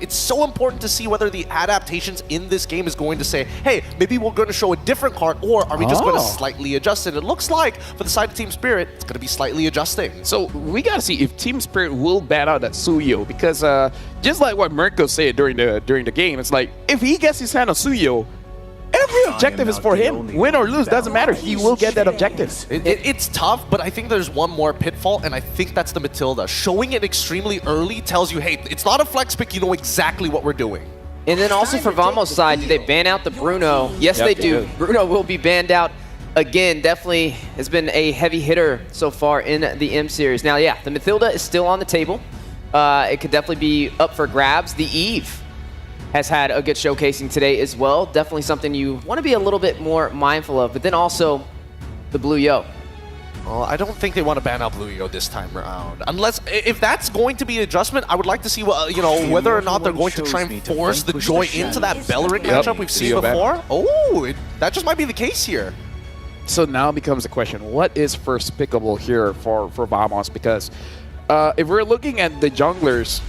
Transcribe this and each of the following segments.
It's so important to see whether the adaptations in this game is going to say, hey, maybe we're going to show a different card, or are we just going to slightly adjust it? It looks like, for the side of Team Spirit, it's going to be slightly adjusting. So we got to see if Team Spirit will ban out that Suyo, because just like what Mirko said during the game, it's like, if he gets his hand on Suyo, every objective is for him. Win or lose, doesn't matter. He will get that objective. It's tough, but I think there's one more pitfall, and I think that's the Matilda. Showing it extremely early tells you, hey, it's not a flex pick, you know exactly what we're doing. And then also for Vamos' side, do they ban out the Bruno? Yes, they do. Bruno will be banned out again. Definitely has been a heavy hitter so far in the M series. Now, yeah, the Matilda is still on the table. It could definitely be up for grabs. The Eve has had a good showcasing today as well. Definitely something you want to be a little bit more mindful of. But then also the Blue Yo. Well, I don't think they want to ban out Blue Yo this time around. Unless, if that's going to be an adjustment, I would like to see what, whether or not they're going to try and force the Joy into that Beleric matchup we've seen before. Oh, that just might be the case here. So now becomes the question, what is first pickable here for Vamos? Because if we're looking at the junglers,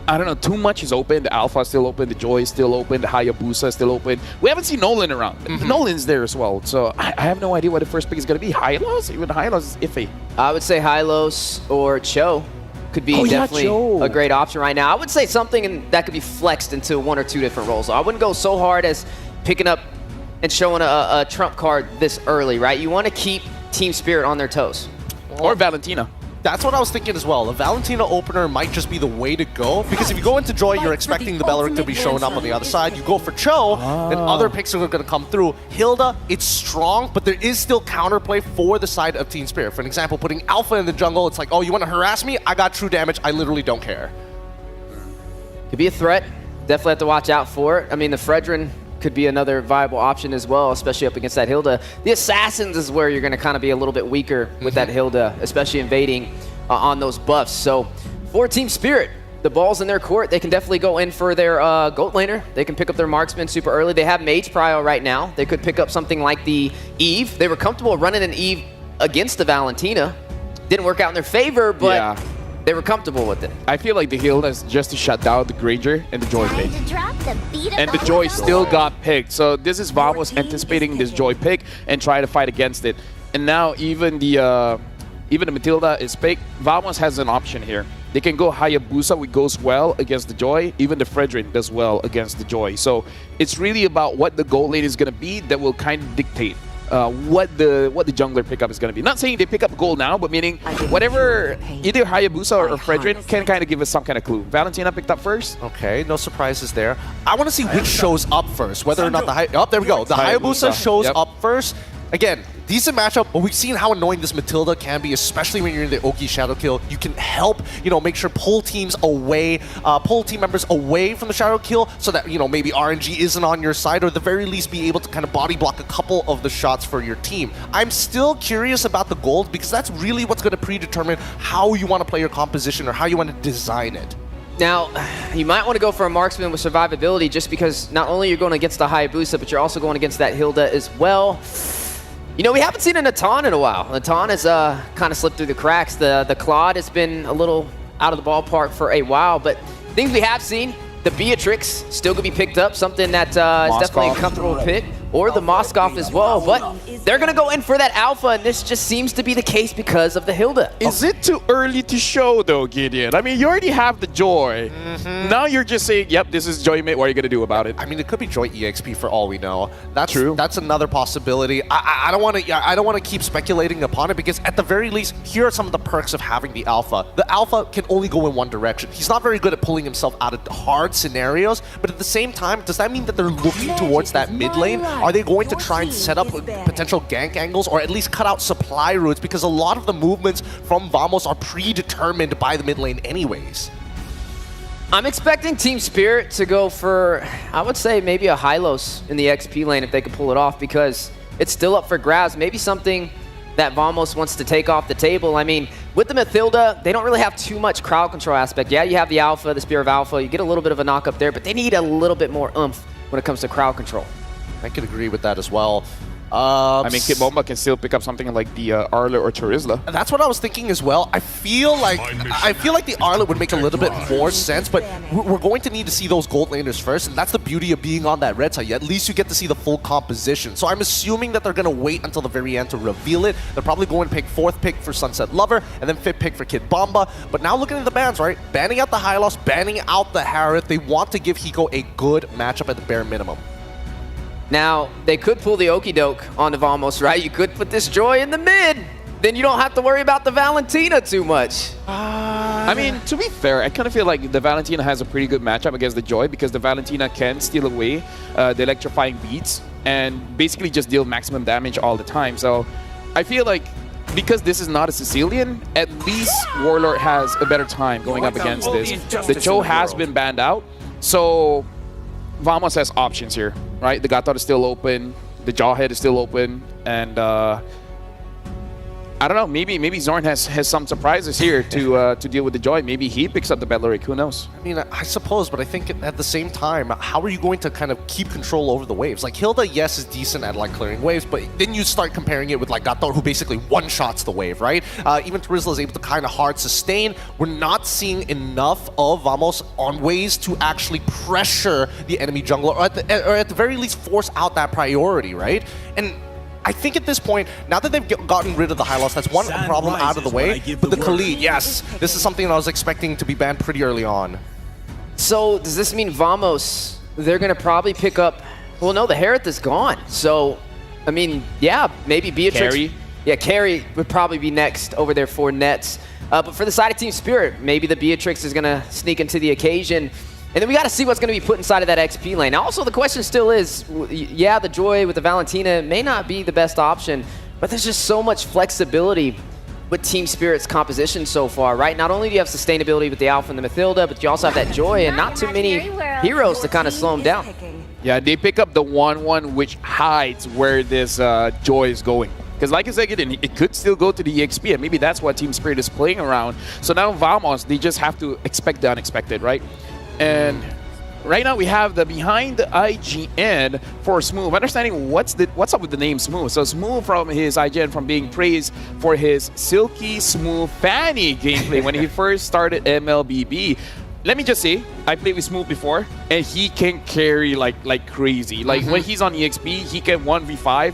I don't know, too much is open. The Alpha is still open, the Joy is still open, the Hayabusa is still open. We haven't seen Nolan around. Nolan's there as well. So I have no idea what the first pick is going to be. Hylos? Even Hylos is iffy. I would say Hylos or Cho could be definitely a great option right now. I would say something that could be flexed into one or two different roles. So I wouldn't go so hard as picking up and showing a trump card this early, right? You want to keep Team Spirit on their toes. Or Valentina. That's what I was thinking as well. The Valentina opener might just be the way to go, because if you go into Joy, you're expecting the Beleric to be showing up on the other side. You go for Cho, then other picks are going to come through. Hilda, it's strong, but there is still counterplay for the side of Team Spirit. For an example, putting Alpha in the jungle, it's like, oh, you want to harass me? I got true damage. I literally don't care. Could be a threat. Definitely have to watch out for it. I mean, the Fredrin could be another viable option as well, especially up against that Hilda. The Assassins is where you're going to kind of be a little bit weaker with that Hilda, especially invading on those buffs. So for Team Spirit, the ball's in their court. They can definitely go in for their goat laner. They can pick up their marksman super early. They have Mage Prio right now. They could pick up something like the Eve. They were comfortable running an Eve against the Valentina. Didn't work out in their favor, but they were comfortable with it. I feel like the Hilda is just to shut down the Granger and the Joy pick. And the Joy still got picked. So this is Vamos anticipating this Joy pick and try to fight against it. And now even the Matilda is picked. Vamos has an option here. They can go Hayabusa, which goes well against the Joy. Even the Fredrin does well against the Joy. So it's really about what the goal lane is going to be that will kind of dictate what the jungler pickup is going to be. Not saying they pick up gold now, but meaning whatever either Hayabusa or Fredrin can kind of give us some kind of clue. Valentina picked up first. Okay, no surprises there. I want to see which shows up first, whether or not the there we go. The Hayabusa shows up first. Again, decent matchup, but we've seen how annoying this Matilda can be, especially when you're in the Oki Shadow Kill. You can help, make sure pull teams away, pull team members away from the Shadow Kill so that, maybe RNG isn't on your side, or at the very least be able to kind of body block a couple of the shots for your team. I'm still curious about the gold, because that's really what's going to predetermine how you want to play your composition or how you want to design it. Now, you might want to go for a marksman with survivability, just because not only you're going against the Hayabusa, but you're also going against that Hilda as well. We haven't seen a Natan in a while. Natan has kind of slipped through the cracks. The Claude has been a little out of the ballpark for a while, but things we have seen, the Beatrix still could be picked up, something that is definitely a comfortable pick, or the Moskov as well, but they're going to go in for that Alpha, and this just seems to be the case because of the Hilda. Is it too early to show, though, Gideon? I mean, you already have the Joy. Now you're just saying, yep, this is Joy mate. What are you going to do about it? I mean, it could be Joy EXP for all we know. That's true. That's another possibility. I don't want to. I don't want to keep speculating upon it, because at the very least, here are some of the perks of having the Alpha. The Alpha can only go in one direction. He's not very good at pulling himself out of hard scenarios, but at the same time, does that mean that they're looking towards that mid lane? Are they going to try and set up potential gank angles, or at least cut out supply routes, because a lot of the movements from Vamos are predetermined by the mid lane anyways? I'm expecting Team Spirit to go for, I would say, maybe a Hylos in the XP lane if they could pull it off, because it's still up for grabs. Maybe something that Vamos wants to take off the table. I mean, with the Matilda, they don't really have too much crowd control aspect. Yeah, you have the Alpha, the Spear of Alpha. You get a little bit of a knock up there, but they need a little bit more oomph when it comes to crowd control. I could agree with that as well. I mean, Kid Bomba can still pick up something like the Arla or Charizla. That's what I was thinking as well. I feel like the Arlet would make a little bit more sense, but we're going to need to see those gold laners first, and that's the beauty of being on that red side. At least you get to see the full composition. So I'm assuming that they're going to wait until the very end to reveal it. They're probably going to pick 4th pick for Sunset Lover, and then 5th pick for Kid Bomba. But now looking at the bans, right? Banning out the Hylos, banning out the Harith. They want to give Hiko a good matchup at the bare minimum. Now, they could pull the okie doke on the Vamos, right? You could put this Joy in the mid. Then you don't have to worry about the Valentina too much. I mean, to be fair, I kind of feel like the Valentina has a pretty good matchup against the Joy because the Valentina can steal away the electrifying beats and basically just deal maximum damage all the time. So I feel like because this is not a Sicilian, at least Warlord has a better time going up against this. The Joe has been banned out, so Vamos has options here, right? The Gatot is still open, the Jawhead is still open, and I don't know, maybe Zorn has some surprises here to deal with the Joy. Maybe he picks up the Belleric, who knows? I mean, I suppose, but I think at the same time, how are you going to kind of keep control over the waves? Like, Hilda, yes, is decent at like clearing waves, but then you start comparing it with like Gator, who basically one-shots the wave, right? Even Charizla is able to kind of hard sustain. We're not seeing enough of Vamos on ways to actually pressure the enemy jungler, or at the very least force out that priority, right? And I think at this point, now that they've gotten rid of the Hylos, that's one problem out of the way. But the Khalid, yes, this is something that I was expecting to be banned pretty early on. So does this mean Vamos, they're going to probably pick up... Well, no, the Harith is gone. So, I mean, yeah, maybe Beatrix... Carry? Yeah, Carry would probably be next over there for Nets. But for the side of Team Spirit, maybe the Beatrix is going to sneak into the occasion. And then we got to see what's going to be put inside of that XP lane. Now, also, the question still is, yeah, the Joy with the Valentina may not be the best option, but there's just so much flexibility with Team Spirit's composition so far, right? Not only do you have sustainability with the Alpha and the Mathilda, but you also have that Joy and not too many heroes to kind of slow them down. Yeah, they pick up the 1-1, which hides where this Joy is going. Because like I said, it could still go to the EXP, and maybe that's what Team Spirit is playing around. So now Vamos, they just have to expect the unexpected, right? And right now we have the behind the IGN for Smooth. Understanding what's up with the name Smooth. So Smooth from his IGN from being praised for his silky smooth Fanny gameplay when he first started MLBB. Let me just say, I played with Smooth before, and he can carry like crazy. Like when he's on EXP, he can 1v5.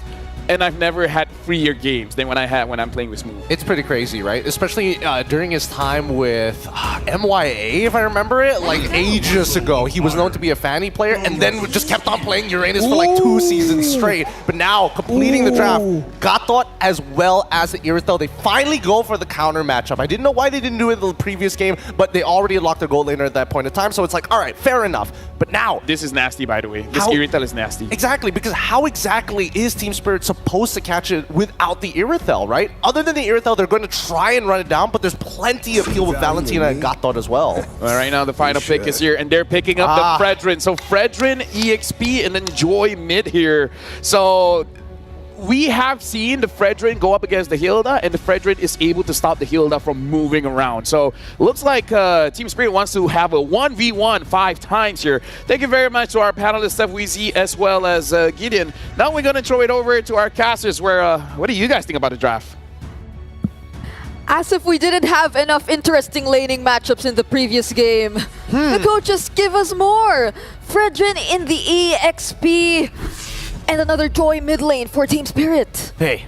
And I've never had freer games than when I'm playing with Smooth. It's pretty crazy, right? Especially during his time with MYA, if I remember it, like ages ago. He was known to be a Fanny player, and then just kept on playing Uranus for like 2 seasons straight. But now, completing the draft, Gatot as well as the Irithel, they finally go for the counter matchup. I didn't know why they didn't do it in the previous game, but they already unlocked their gold laner at that point in time, so it's like, all right, fair enough. But now... This is nasty, by the way. This Irithel is nasty. Exactly, because how exactly is Team Spirit supposed to catch it without the Irithel, right? Other than the Irithel, they're going to try and run it down, but there's plenty of appeal with Valentina and Gatot as well. Well, right now, the final pick is here, and they're picking up the Fredrin. So Fredrin, EXP, and then Joy mid here. So we have seen the Fredrin go up against the Hilda, and the Fredrin is able to stop the Hilda from moving around. So looks like Team Spirit wants to have a 1v1 5 times here. Thank you very much to our panelists, Steph Weezy, as well as Gideon. Now we're going to throw it over to our casters, where what do you guys think about the draft? As if we didn't have enough interesting laning matchups in the previous game. The coaches give us more. Fredrin in the EXP. And another Joy mid lane for Team Spirit. Hey,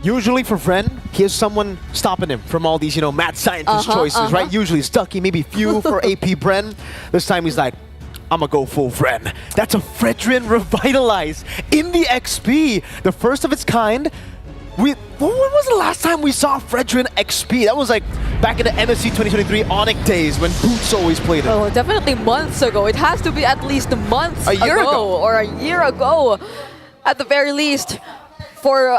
usually for Fren, he has someone stopping him from all these, mad scientist choices, right? Usually Stucky, maybe few for AP Bren. This time he's like, I'm gonna go full Fren. That's a Fredrin Revitalize in the XP. The first of its kind. When was the last time we saw Fredrin XP? That was like back in the MSC 2023 Onyx days when Boots always played it. Oh, definitely months ago. It has to be at least months a year ago. Or a year ago. At the very least, for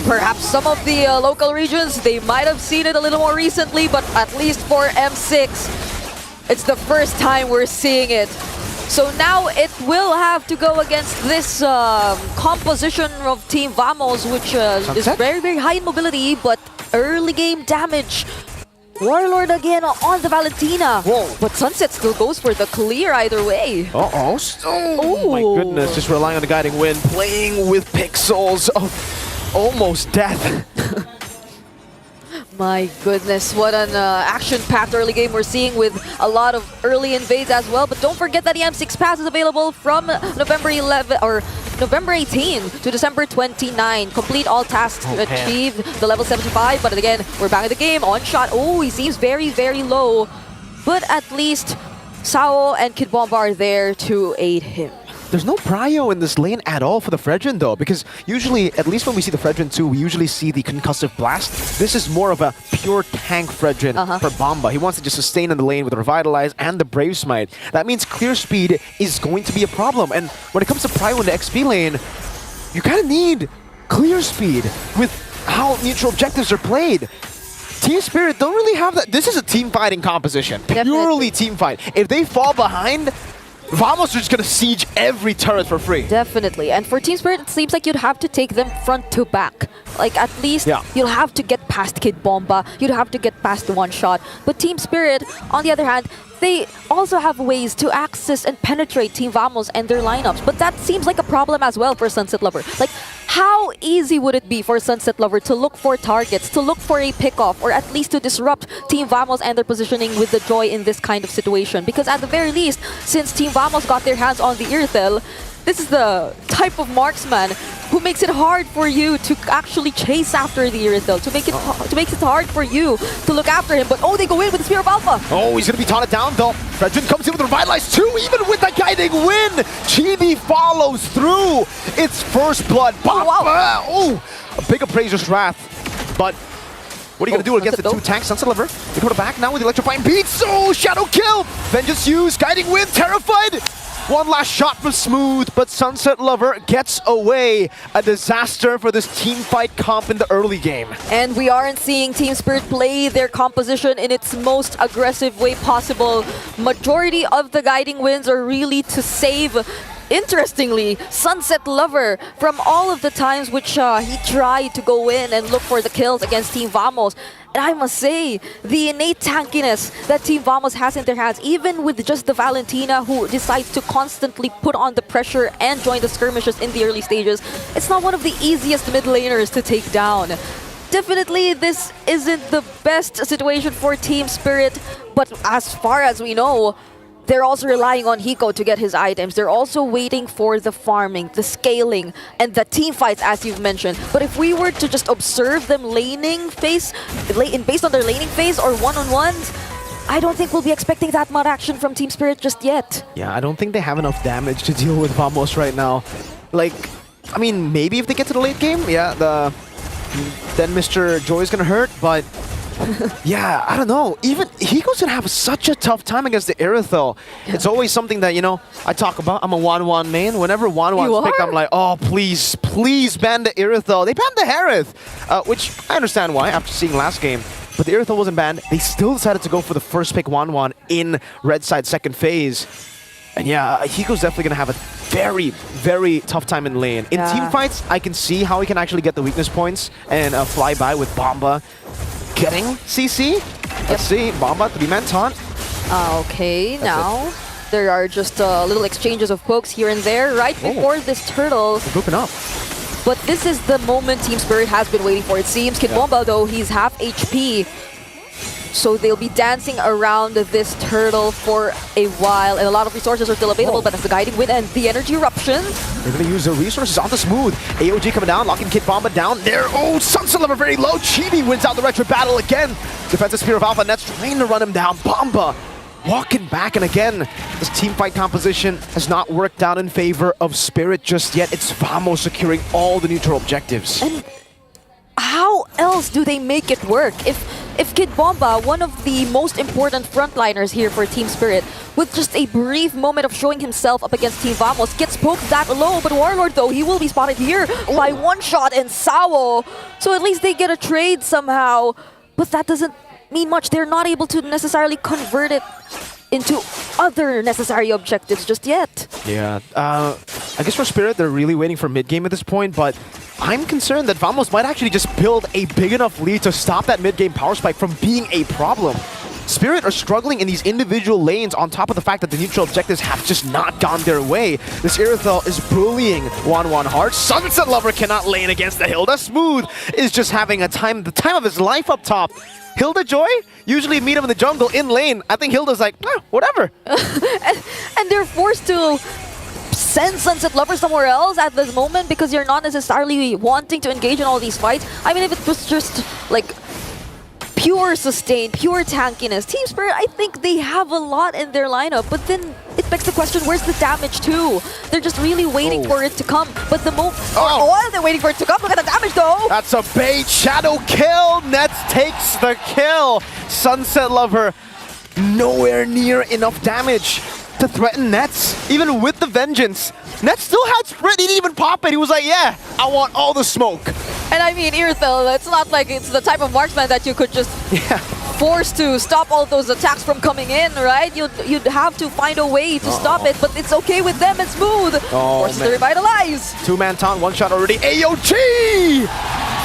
perhaps some of the local regions, they might have seen it a little more recently, but at least for M6, it's the first time we're seeing it. So now it will have to go against this composition of Team Vamos, which is very, very high in mobility, but early game damage Warlord again on the Valentina. Whoa. But Sunset still goes for the clear either way. Uh-oh. Oh my Ooh. goodness, just relying on the guiding wind, playing with pixels of almost death. My goodness, what an action-packed early game we're seeing with a lot of early invades as well. But don't forget that the M6 Pass is available from November 11 or November 18 to December 29. Complete all tasks achieved the level 75. But again, we're back in the game. On shot. Oh, he seems very, very low. But at least Sao and Kid Bomba are there to aid him. There's no prio in this lane at all for the Fredrin though, because usually, at least when we see the Fredrin 2, we usually see the concussive blast. This is more of a pure tank Fredrin for Bomba. He wants to just sustain in the lane with the Revitalize and the Brave Smite. That means clear speed is going to be a problem. And when it comes to prio in the XP lane, you kind of need clear speed with how neutral objectives are played. Team Spirit don't really have that. This is a team fighting composition. Purely team fight. If they fall behind, Vamos are just going to siege every turret for free. Definitely. And for Team Spirit, it seems like you'd have to take them front to back. Like, at least you'll have to get past Kid Bomba. You'd have to get past the one shot. But Team Spirit, on the other hand, they also have ways to access and penetrate Team Vamos and their lineups. But that seems like a problem as well for Sunset Lover. Like, how easy would it be for Sunset Lover to look for targets, to look for a pickoff, or at least to disrupt Team Vamos and their positioning with the Joy in this kind of situation? Because at the very least, since Team Vamos got their hands on the Irithel, this is the type of marksman who makes it hard for you to actually chase after the Irithel, to make it hard for you to look after him. But oh, they go in with the Spear of Alpha. Oh, he's going to be taunted down though. Fredrin comes in with the Revitalize too, even with the guiding wind. Chibi follows through. It's first blood. Oh, wow. Oh, a big Appraiser's Wrath. But what are you going to do against the two tanks? Sunset Lover, they go back now with the Electrifying Beats. Oh, Shadow Kill. Vengeance used, guiding wind, terrified. One last shot from Smooth, but Sunset Lover gets away. A disaster for this team fight comp in the early game. And we aren't seeing Team Spirit play their composition in its most aggressive way possible. Majority of the guiding winds are really to save, interestingly, Sunset Lover from all of the times which he tried to go in and look for the kills against Team Vamos. And I must say, the innate tankiness that Team Vamos has in their hands, even with just the Valentina who decides to constantly put on the pressure and join the skirmishes in the early stages, it's not one of the easiest mid laners to take down. Definitely, this isn't the best situation for Team Spirit, but as far as we know, they're also relying on Hiko to get his items. They're also waiting for the farming, the scaling, and the team fights, as you've mentioned. But if we were to just observe them laning phase, based on their laning phase or one-on-ones, I don't think we'll be expecting that much action from Team Spirit just yet. Yeah, I don't think they have enough damage to deal with Vamos right now. Like, I mean, maybe if they get to the late game, yeah, then Mr. Joy is gonna hurt, but yeah, I don't know. Even Hiko's gonna have such a tough time against the Irithel. It's always something that, you know, I talk about. I'm a 1-1 main. Whenever 1-1's picked, I'm like, oh, please, please ban the Irithel. They banned the Harith, which I understand why after seeing last game. But the Irithel wasn't banned. They still decided to go for the first pick 1-1 in Red Side second phase. And yeah, Hiko's definitely gonna have a very, very tough time in lane. In team fights, I can see how he can actually get the weakness points and fly by with Bomba. Getting CC. Let's see. Bomba, 3-man taunt. Okay, now there are just little exchanges of pokes here and there right before this turtle. They're grouping up. But this is the moment Team Spirit has been waiting for, it seems. Kid Bomba, though, he's half HP. So they'll be dancing around this turtle for a while, and a lot of resources are still available, but that's the guiding wind and the energy eruption. They're going to use their resources on the Smooth. AOG coming down, locking Kid Bomba down there. Oh, Sunset Lover very low. Chibi wins out the retro battle again. Defensive Spear of Alpha Nets trying to run him down. Bomba walking back, and again, this team fight composition has not worked out in favor of Spirit just yet. It's Vamos securing all the neutral objectives. And how else do they make it work? If Kid Bomba, one of the most important frontliners here for Team Spirit, with just a brief moment of showing himself up against Team Vamos, gets poked that low, but Warlord, though, he will be spotted here by one shot and Sao. So at least they get a trade somehow, but that doesn't mean much. They're not able to necessarily convert it into other necessary objectives just yet. Yeah, I guess for Spirit, they're really waiting for mid-game at this point, but I'm concerned that Vamos might actually just build a big enough lead to stop that mid-game power spike from being a problem. Spirit are struggling in these individual lanes on top of the fact that the neutral objectives have just not gone their way. This Irithel is bullying 1-1 hard. Sunset Lover cannot lane against the Hilda. Smooth is just having the time of his life up top. Hilda Joy usually meet him in the jungle in lane. I think Hilda's like, whatever. and they're forced to send Sunset Lover somewhere else at this moment because you're not necessarily wanting to engage in all these fights. I mean, if it was just like pure sustain, pure tankiness, Team Spirit, I think they have a lot in their lineup, but then it begs the question, where's the damage too? They're just really waiting for it to come, but the moment... while they're waiting for it to come, look at the damage though! That's a bait, shadow kill, Nets takes the kill! Sunset Lover, nowhere near enough damage to threaten Nets, even with the Vengeance. Nets still had Sprint, he didn't even pop it, he was like, yeah, I want all the smoke. And I mean, Irithel, it's not like it's the type of marksman that you could just force to stop all those attacks from coming in, right? You'd have to find a way to stop it, but it's okay with them and Smooth. Forces to revitalize. Two-man taunt, one shot already. AOG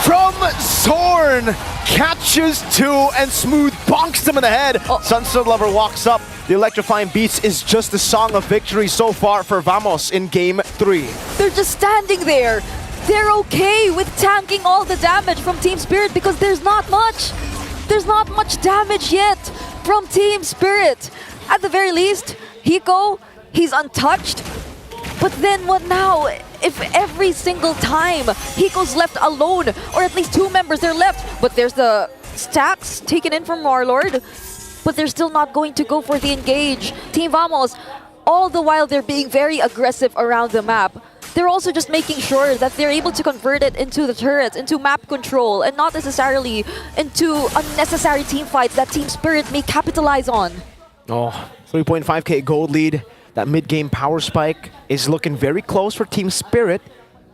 from Zorn catches two and Smooth bonks him in the head. Sunset Lover walks up. The electrifying beats is just the song of victory so far for Vamos in Game 3. They're just standing there. They're okay with tanking all the damage from Team Spirit because there's not much. There's not much damage yet from Team Spirit. At the very least, Hiko, he's untouched. But then what now? If every single time Hiko's left alone, or at least two members are left, but there's the stacks taken in from Warlord, but they're still not going to go for the engage. Team Vamos, all the while they're being very aggressive around the map, they're also just making sure that they're able to convert it into the turrets, into map control, and not necessarily into unnecessary team fights that Team Spirit may capitalize on. 3.5k gold lead. That mid-game power spike is looking very close for Team Spirit,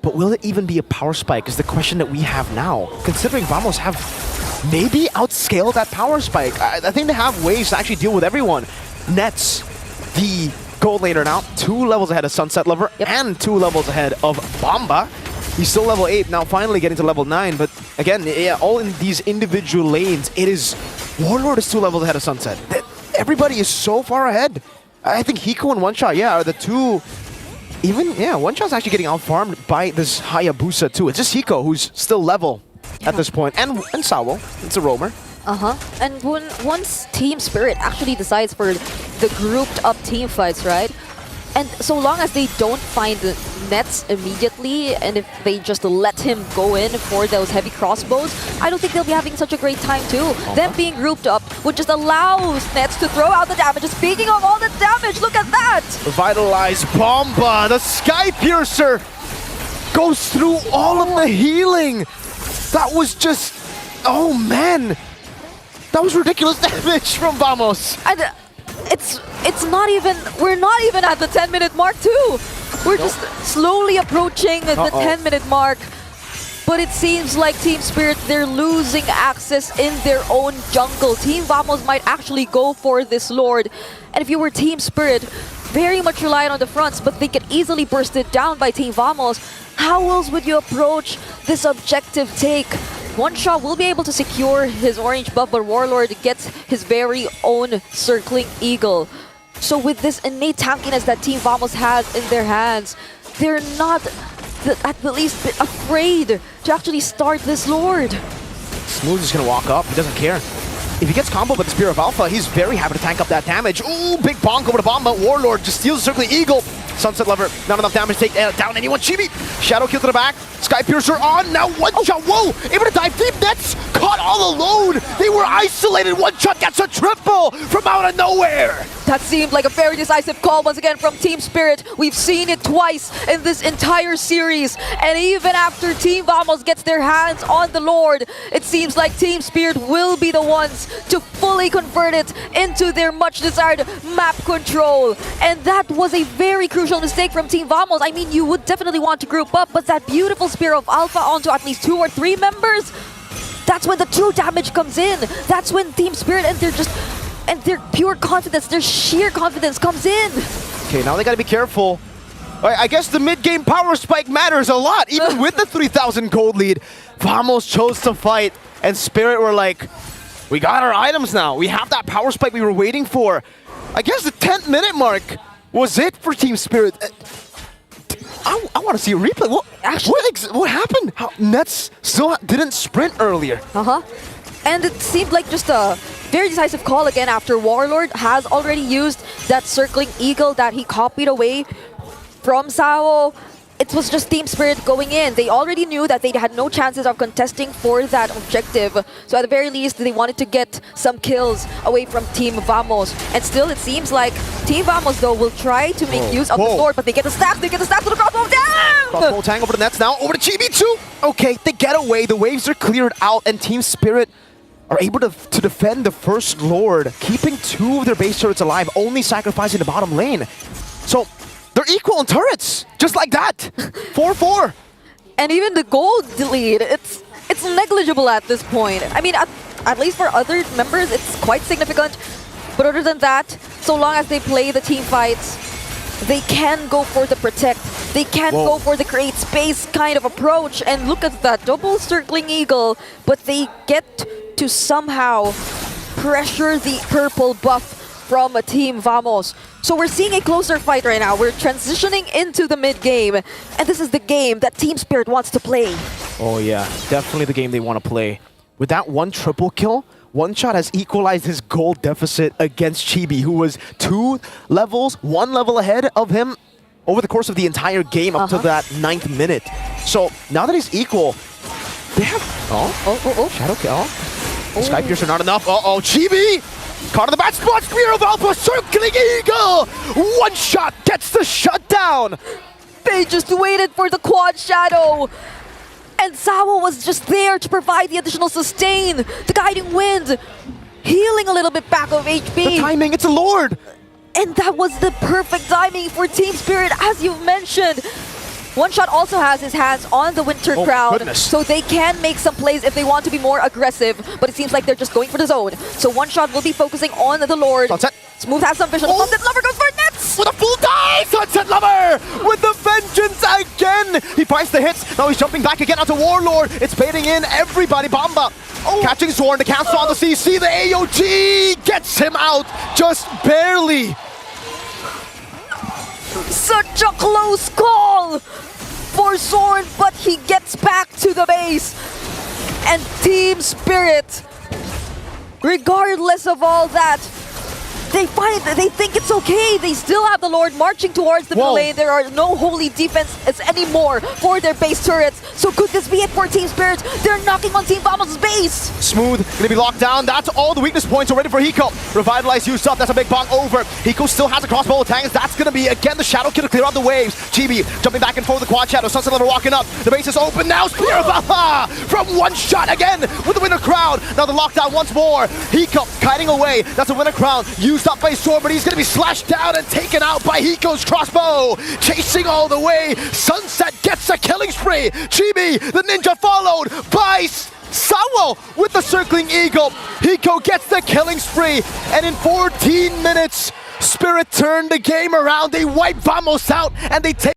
but will it even be a power spike is the question that we have now. Considering Vamos have maybe outscaled that power spike. I think they have ways to actually deal with everyone. Nets, the gold laner now, 2 levels ahead of Sunset Lover and 2 levels ahead of Bomba. He's still level 8, now finally getting to level 9, but again, all in these individual lanes, it is... Warlord is 2 levels ahead of Sunset. Everybody is so far ahead. I think Hiko and One Shot, are the two... One Shot's actually getting out-farmed by this Hayabusa too. It's just Hiko who's still level at this point, and Sawo, it's a roamer. And once Team Spirit actually decides for the grouped up team fights, right? And so long as they don't find the Nets immediately, and if they just let him go in for those heavy crossbows, I don't think they'll be having such a great time too. Them being grouped up would just allow Nets to throw out the damage. Speaking of all the damage, look at that! Revitalize Bomba, the Sky Piercer goes through all of the healing. That was just, oh man, that was ridiculous damage from Vamos. And it's not even, we're not even at the 10-minute mark too. We're just slowly approaching the 10-minute mark. But it seems like Team Spirit, they're losing access in their own jungle. Team Vamos might actually go for this Lord. And if you were Team Spirit, very much reliant on the fronts, but they could easily burst it down by Team Vamos. How else would you approach this objective take? One Shot will be able to secure his orange buff, but Warlord gets his very own circling eagle. So with this innate tankiness that Team Vamos has in their hands, they're not at the least afraid to actually start this Lord. Smooth is gonna walk up, he doesn't care. If he gets comboed with the Spear of Alpha, he's very happy to tank up that damage. Ooh, big bonk over to Bomba. Warlord just steals the circling eagle. Sunset Lover, not enough damage to take down anyone. Chibi, Shadow kill to the back. Sky Piercer on, now One Shot, whoa! Able to dive deep, Nets caught all alone! They were isolated, One Shot gets a triple from out of nowhere! That seemed like a very decisive call once again from Team Spirit. We've seen it twice in this entire series. And even after Team Vamos gets their hands on the Lord, it seems like Team Spirit will be the ones to fully convert it into their much desired map control. And that was a very crucial mistake from Team Vamos. I mean, you would definitely want to group up, but that beautiful Spear of Alpha onto at least 2 or 3 members, that's when the true damage comes in. That's when Team Spirit and their pure confidence, their sheer confidence comes in. Okay, now they gotta be careful. I guess the mid-game power spike matters a lot. Even with the 3,000 gold lead, Vamos chose to fight, and Spirit were like, we got our items now. We have that power spike we were waiting for. I guess the 10th minute mark was it for Team Spirit. I want to see a replay. What happened? Nets still didn't sprint earlier. And it seemed like just a very decisive call again after Warlord has already used that circling eagle that he copied away from Sao. It was just Team Spirit going in. They already knew that they had no chances of contesting for that objective. So at the very least, they wanted to get some kills away from Team Vamos. And still, it seems like Team Vamos, though, will try to make use of the sword, but they get the staff. They get the staff to the crossbow. Damn! Crossbow tang over the nets now. Over to Chibi too. Okay, they get away. The waves are cleared out, and Team Spirit are able to defend the first Lord, keeping 2 of their base turrets alive, only sacrificing the bottom lane. So they're equal in turrets, just like that. 4-4. And even the gold lead, it's negligible at this point. I mean, at least for other members, it's quite significant. But other than that, so long as they play the team fights, they can go for the protect. They can go for the create space kind of approach. And look at that double circling eagle. But they get to somehow pressure the purple buff from a Team Vamos. So we're seeing a closer fight right now. We're transitioning into the mid-game. And this is the game that Team Spirit wants to play. Oh yeah, definitely the game they want to play. With that one triple kill, One Shot has equalized his gold deficit against Chibi, who was 1 level ahead of him over the course of the entire game up to that 9th minute. So now that he's equal, they have... Shadow kill. Sky Piercer not enough. Chibi! Caught in the bad spot, Spear of Alpha, circling eagle! One Shot gets the shutdown! They just waited for the quad shadow! And Sao was just there to provide the additional sustain, the guiding wind, healing a little bit back of HP. The timing, it's a Lord! And that was the perfect timing for Team Spirit, as you've mentioned. One Shot also has his hands on the Winter Crown, so they can make some plays if they want to be more aggressive, but it seems like they're just going for the zone. So One Shot will be focusing on the Lord. Sunset. Smooth has some vision. Sunset Lover goes for nets! With a full dive! Sunset Lover with the vengeance again! He finds the hits, now he's jumping back again onto Warlord. It's baiting in everybody. Bamba catching Zorn to cancel on the CC. The AOG gets him out just barely. Such a close call for Zorn, but he gets back to the base. And Team Spirit, regardless of all that, they think it's okay. They still have the Lord marching towards the middle lane. There are no holy defenses anymore for their base turrets. So could this be it for Team Spirit? They're knocking on Team Vamos' base. Smooth, gonna be locked down. That's all the weakness points already for Hiko. Revitalize used up, that's a big bong over. Hiko still has a crossbow of tanks. That's gonna be, again, the Shadow Kill to clear out the waves. Chibi jumping back and forth with the quad shadow. Sunset Lover walking up. The base is open now. Spear of Alpha from One Shot again with the Winter Crown. Now the lockdown once more. Hiko kiting away. That's a Winter Crown used up by Sword, but he's gonna be slashed down and taken out by Hiko's crossbow. Chasing all the way. Sunset gets a killing spree. Chibi, the ninja, followed by Sawo with the circling eagle. Hiko gets the killing spree, and in 14 minutes, Spirit turned the game around. They wipe Vamos out, and they take